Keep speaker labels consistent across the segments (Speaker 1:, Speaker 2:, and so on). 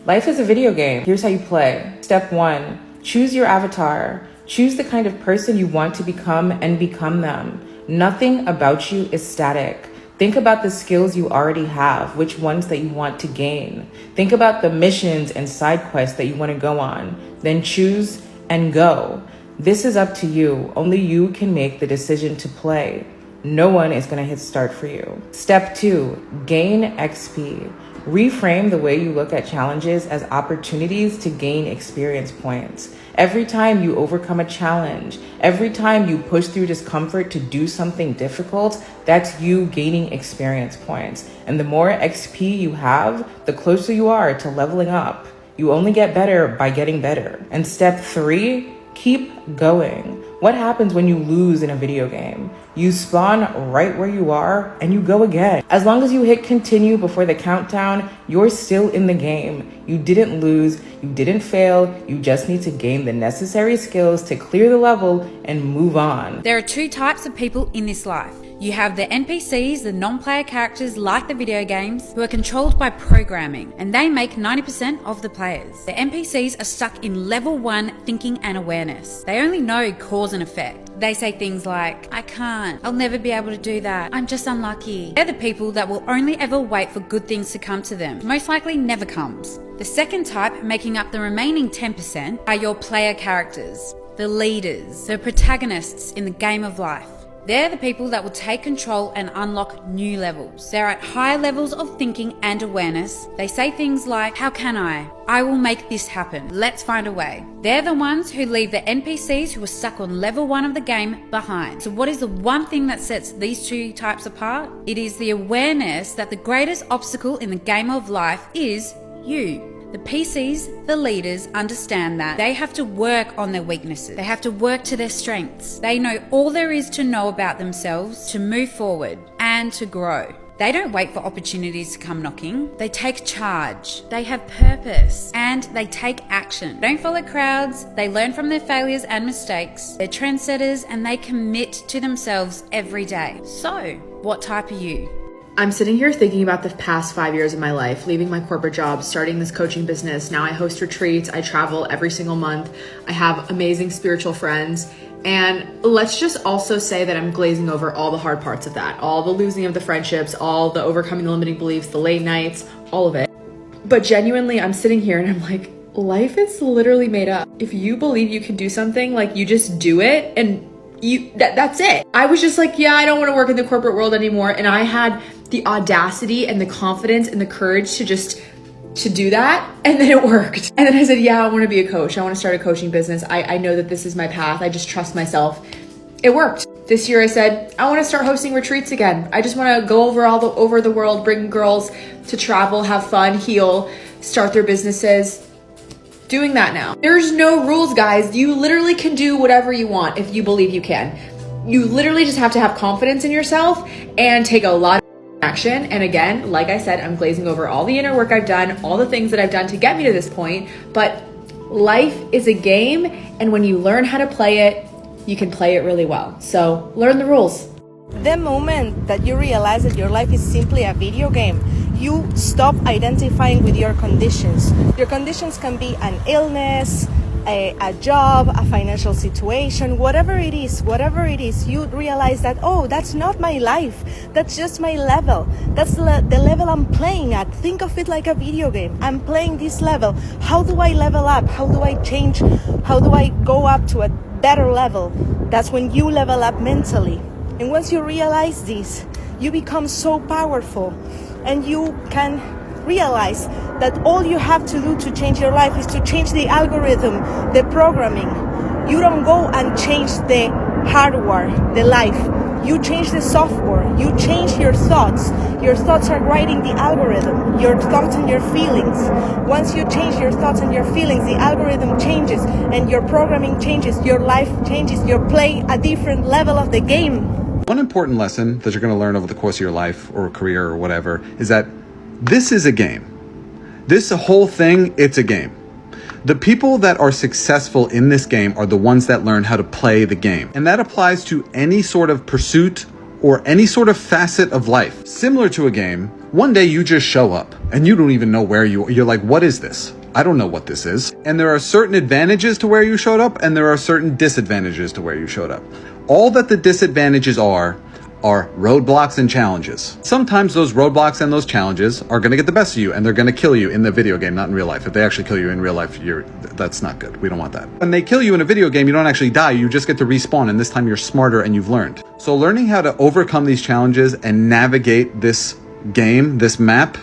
Speaker 1: Life is a video game. Here's how you play. Step 1, choose your avatar. Choose the kind of person you want to become and become them. Nothing about you is static. Think about the skills you already have, which ones that you want to gain. Think about the missions and side quests that you want to go on. Then choose and go. This is up to you. Only you can make the decision to play. No one is going to hit start for you. Step 2, gain XP. Reframe the way you look at challenges as opportunities to gain experience points. Every time you overcome a challenge, every time you push through discomfort to do something difficult, that's you gaining experience points. And the more XP you have, the closer you are to leveling up. You only get better by getting better. And step 3, keep going. What happens when you lose in a video game? You spawn right where you are and you go again. As long as you hit continue before the countdown, you're still in the game. You didn't lose, you didn't fail, you just need to gain the necessary skills to clear the level and move on.
Speaker 2: There are two types of people in this life. You have the NPCs, the non-player characters like the video games, who are controlled by programming, and they make 90% of the players. The NPCs are stuck in level 1 thinking and awareness. They only know cause and effect. They say things like, I can't, I'll never be able to do that, I'm just unlucky. They're the people that will only ever wait for good things to come to them. Most likely never comes. The second type, making up the remaining 10%, are your player characters, the leaders, the protagonists in the game of life. They're the people that will take control and unlock new levels. They're at higher levels of thinking and awareness. They say things like, how can I? I will make this happen. Let's find a way. They're the ones who leave the NPCs who are stuck on level 1 of the game behind. So what is the one thing that sets these two types apart? It is the awareness that the greatest obstacle in the game of life is you. The PCs, the leaders, understand that they have to work on their weaknesses. They have to work to their strengths. They know all there is to know about themselves to move forward and to grow. They don't wait for opportunities to come knocking. They take charge. They have purpose and they take action. They don't follow crowds. They learn from their failures and mistakes. They're trendsetters and they commit to themselves every day. So, what type are you?
Speaker 3: I'm sitting here thinking about the past 5 years of my life, leaving my corporate job, starting this coaching business. Now I host retreats. I travel every single month. I have amazing spiritual friends. And let's just also say that I'm glazing over all the hard parts of that, all the losing of the friendships, all the overcoming the limiting beliefs, the late nights, all of it. But genuinely, I'm sitting here and I'm like, life is literally made up. If you believe you can do something, like you just do it and that's it. I was just like, yeah, I don't want to work in the corporate world anymore. And I had the audacity and the confidence and the courage to do that. And then it worked. And then I said, yeah, I want to be a coach. I want to start a coaching business. I know that this is my path. I just trust myself. It worked. This year I said, I want to start hosting retreats again. I just want to go over the world, bring girls to travel, have fun, heal, start their businesses. Doing that now. There's no rules, guys. You literally can do whatever you want if you believe you can. You literally just have to have confidence in yourself and take a lot of action. And again, like I said, I'm glazing over all the inner work I've done, all the things that I've done to get me to this point. But life is a game, and when you learn how to play it, you can play it really well. So learn the rules.
Speaker 4: The moment that you realize that your life is simply a video game, you stop identifying with your conditions. Your conditions can be an illness, a job, a financial situation, whatever it is, you realize that, oh, that's not my life. That's just my level. That's the level I'm playing at. Think of it like a video game. I'm playing this level. How do I level up? How do I change? How do I go up to a better level? That's when you level up mentally. And once you realize this, you become so powerful. And you can realize that all you have to do to change your life is to change the algorithm, the programming. You don't go and change the hardware, the life. You change the software. You change your thoughts. Your thoughts are writing the algorithm, your thoughts and your feelings. Once you change your thoughts and your feelings, the algorithm changes and your programming changes, your life changes, you play a different level of the game.
Speaker 5: One important lesson that you're going to learn over the course of your life or career or whatever is that this is a game. This whole thing, it's a game. The people that are successful in this game are the ones that learn how to play the game. And that applies to any sort of pursuit or any sort of facet of life. Similar to a game, One day you just show up and you don't even know where you're like, what is this? I don't know what this is. And there are certain advantages to where you showed up, and there are certain disadvantages to where you showed up. All that the disadvantages are roadblocks and challenges. Sometimes those roadblocks and those challenges are going to get the best of you, and they're going to kill you in the video game, not in real life. If they actually kill you in real life, that's not good. We don't want that. When they kill you in a video game, you don't actually die. You just get to respawn, and this time you're smarter and you've learned. So learning how to overcome these challenges and navigate this game, this map,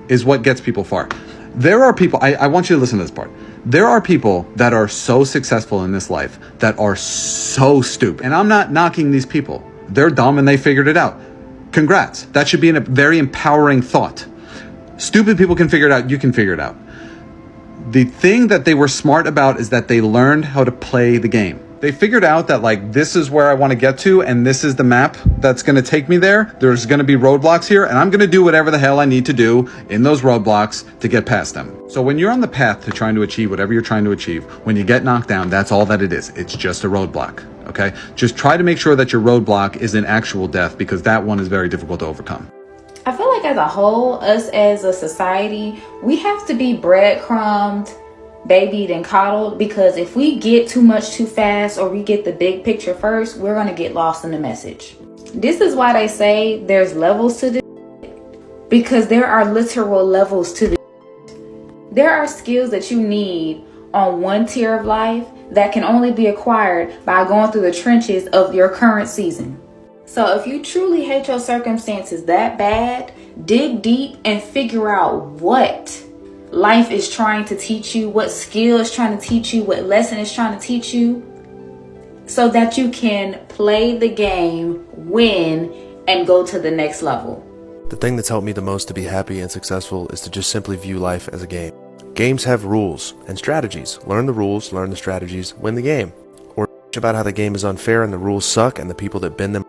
Speaker 5: is what gets people far. There are people, I want you to listen to this part. There are people that are so successful in this life that are so stupid. And I'm not knocking these people. They're dumb and they figured it out. Congrats. That should be a very empowering thought. Stupid people can figure it out. You can figure it out. The thing that they were smart about is that they learned how to play the game. They figured out that, like, this is where I want to get to, and this is the map that's going to take me there. There's going to be roadblocks here, and I'm going to do whatever the hell I need to do in those roadblocks to get past them. So when you're on the path to trying to achieve whatever you're trying to achieve, when you get knocked down, that's all that it is. It's just a roadblock, okay? Just try to make sure that your roadblock is an actual death, because that one is very difficult to overcome.
Speaker 6: I feel like as a whole, us as a society, we have to be breadcrumbed, babied, and coddled, because if we get too much too fast, or we get the big picture first, we're going to get lost in the message. This is why they say there's levels to this, because there are literal levels to this. There are skills that you need on one tier of life that can only be acquired by going through the trenches of your current season. So if you truly hate your circumstances that bad, dig deep and figure out what life is trying to teach you, what skill is trying to teach you, what lesson is trying to teach you, so that you can play the game, win, and go to the next level.
Speaker 7: The thing that's helped me the most to be happy and successful is to just simply view life as a game. Games have rules and strategies. Learn the rules, learn the strategies, win the game. Or about how the game is unfair and the rules suck and the people that bend them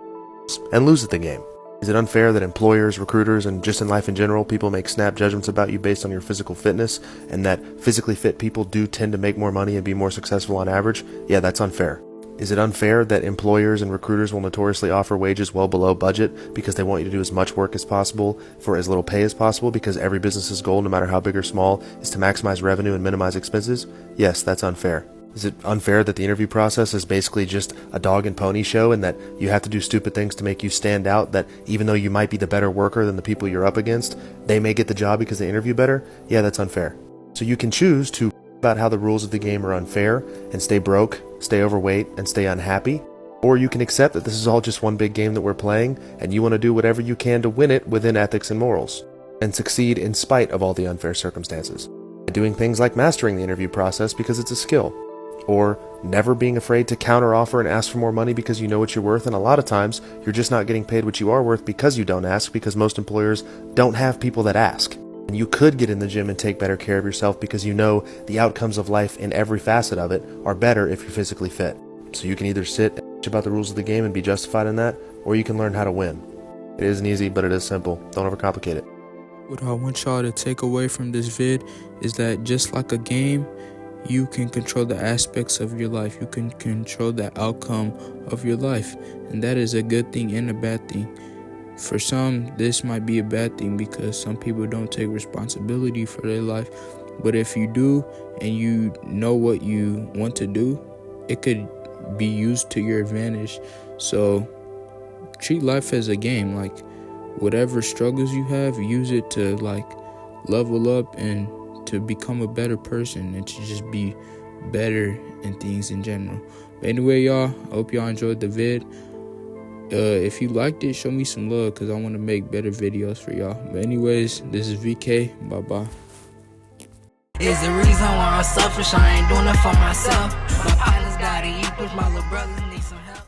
Speaker 7: and lose at the game. Is it unfair that employers, recruiters, and just in life in general, people make snap judgments about you based on your physical fitness, and that physically fit people do tend to make more money and be more successful on average? Yeah, that's unfair. Is it unfair that employers and recruiters will notoriously offer wages well below budget because they want you to do as much work as possible for as little pay as possible, because every business's goal, no matter how big or small, is to maximize revenue and minimize expenses? Yes, that's unfair. Is it unfair that the interview process is basically just a dog and pony show, and that you have to do stupid things to make you stand out, that even though you might be the better worker than the people you're up against, they may get the job because they interview better? Yeah, that's unfair. So you can choose to about how the rules of the game are unfair and stay broke, stay overweight, and stay unhappy, or you can accept that this is all just one big game that we're playing, and you want to do whatever you can to win it within ethics and morals, and succeed in spite of all the unfair circumstances. By doing things like mastering the interview process because it's a skill, or never being afraid to counteroffer and ask for more money because you know what you're worth, and a lot of times you're just not getting paid what you are worth because you don't ask, because most employers don't have people that ask. And you could get in the gym and take better care of yourself because you know the outcomes of life in every facet of it are better if you're physically fit. So you can either sit and bitch about the rules of the game and be justified in that, or you can learn how to win. It isn't easy, but it is simple. Don't overcomplicate it.
Speaker 8: What I want y'all to take away from this vid is that just like a game, you can control the aspects of your life. You can control the outcome of your life. And that is a good thing and a bad thing. For some, this might be a bad thing because some people don't take responsibility for their life. But if you do and you know what you want to do, it could be used to your advantage. So treat life as a game. Like, whatever struggles you have, use it to like level up and to become a better person and to just be better in things in general. But anyway, y'all, I hope y'all enjoyed the vid. If you liked it, show me some love because I want to make better videos for y'all. But anyways, this is VK. Bye-bye.
Speaker 9: Is the reason why I'm selfish, I ain't doing it for myself. My partner's got it, you push my little brothers need some help.